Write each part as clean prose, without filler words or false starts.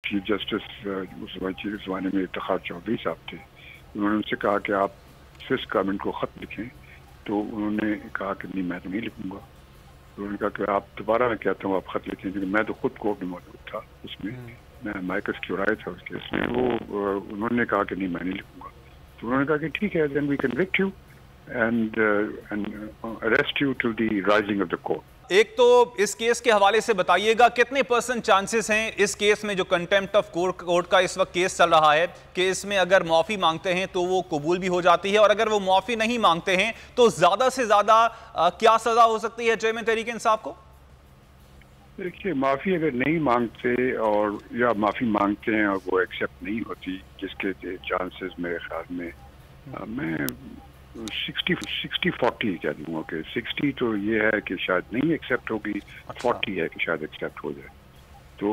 Chief justice उस ज़माने में इफ्तिखार चौधरी साहब थे, उन्होंने उनसे कहा कि आप स्विस गवर्नमेंट को ख़त लिखें, तो उन्होंने कहा कि नहीं मैं तो नहीं लिखूंगा। तो उन्होंने कहा कि आप दोबारा मैं कहता हूँ आप ख़त लिखें, क्योंकि मैं तो खुद कोर्ट में मौजूद था उसमें, मैं माइकस क्यूराय था उस केस में। वो उन्होंने कहा कि नहीं मैं नहीं लिखूंगा। तो उन्होंने कहा कि ठीक है, then we convict you and arrest you till the rising of the court. एक तो इस केस के हवाले से बताइएगा कितने % चांसेस हैं इस केस में, जो कंटेम्प्ट ऑफ कोर्ट का इस वक्त केस चल रहा है, कि इसमें अगर माफ़ी मांगते हैं तो वो कबूल भी हो जाती है, और अगर वो माफ़ी नहीं मांगते हैं तो ज़्यादा से ज़्यादा क्या सज़ा हो सकती है चेयरमैन तहरीक इंसाफ को? देखिए, माफ़ी अगर नहीं मांगते और या माफ़ी मांगते हैं और वो एक्सेप्ट नहीं होती, जिसके चांसेस मेरे ख्याल में मैं 60-40 कह दूँगा कि 60 तो ये है कि शायद नहीं एक्सेप्ट होगी, 40 है कि शायद एक्सेप्ट हो जाए। तो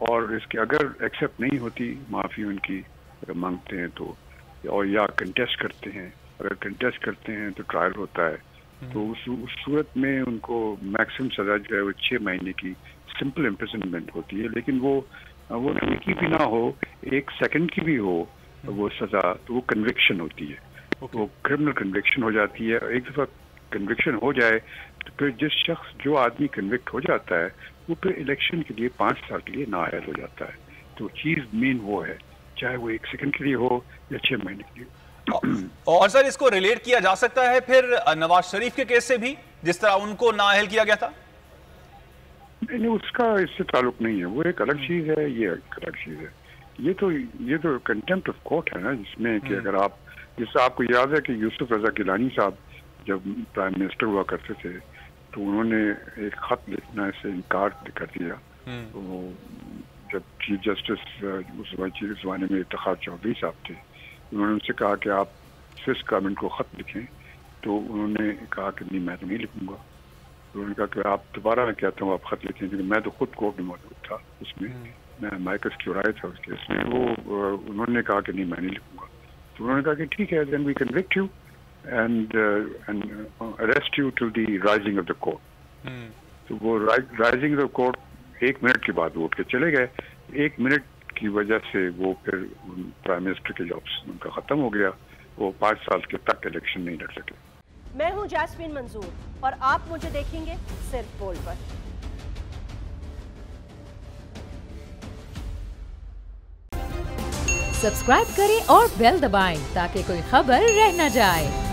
और इसके अगर एक्सेप्ट नहीं होती माफ़ी उनकी, अगर मांगते हैं तो, और या कंटेस्ट करते हैं, अगर कंटेस्ट करते हैं तो ट्रायल होता है, तो उस सूरत में उनको मैक्सिमम सज़ा जो है वो 6 महीने की सिंपल इम्प्रिजनमेंट होती है। लेकिन वो की भी ना हो, 1 सेकंड की भी हो वो सज़ा, तो वो कन्विक्शन होती है, वो क्रिमिनल कन्विक्शन हो जाती है। एक दफ़ा कन्विक्शन हो जाए तो फिर जो आदमी कन्विक्ट हो जाता है वो फिर इलेक्शन के लिए 5 साल के लिए नाअहल हो जाता है। तो चीज़ मेन वो है, चाहे वो 1 सेकंड के लिए हो या 6 महीने के लिए। और सर, इसको रिलेट किया जा सकता है फिर नवाज शरीफ के केस से भी, जिस तरह उनको नाअहल किया गया था? नहीं, उसका इससे ताल्लुक नहीं है, वो एक अलग चीज़ है, ये एक अलग चीज़ है। ये तो कंटेम्प्ट ऑफ कोर्ट है ना, जिसमें कि अगर आप, जिससे आपको याद है कि यूसुफ रजा गिलानी साहब जब प्राइम मिनिस्टर हुआ करते थे तो उन्होंने एक खत लिखना से इनकार कर दिया। तो जब चीफ जस्टिस उस ज़माने में इफ्तिखार चौधरी साहब थे, उन्होंने उनसे कहा कि आप स्विस गवर्नमेंट को ख़त लिखें, तो उन्होंने कहा कि नहीं मैं तो नहीं लिखूंगा। तो उन्होंने कहा कि आप दोबारा मैं कहता हूँ आप ख़त लिखें, क्योंकि मैं तो खुद कोर्ट में मौजूद था उसमें, मैं माइकस क्यूराय था उस केस में। वो उन्होंने कहा कि नहीं मैं नहीं लिखूंगा। तो उन्होंने कहा कि ठीक है, then we convict you and arrest you till the rising of the court. तो वो rising of the court 1 minute के बाद वो उठ के चले गए। 1 मिनट की वजह से वो फिर प्राइम मिनिस्टर के जॉब उनका ख़त्म हो गया, वो 5 साल के तक इलेक्शन नहीं लड़ सके। मैं हूं जैस्मीन मंजूर और आप मुझे देखेंगे सिर्फ बोल पर। सब्सक्राइब करें और बेल दबाएं ताकि कोई खबर रह न जाए।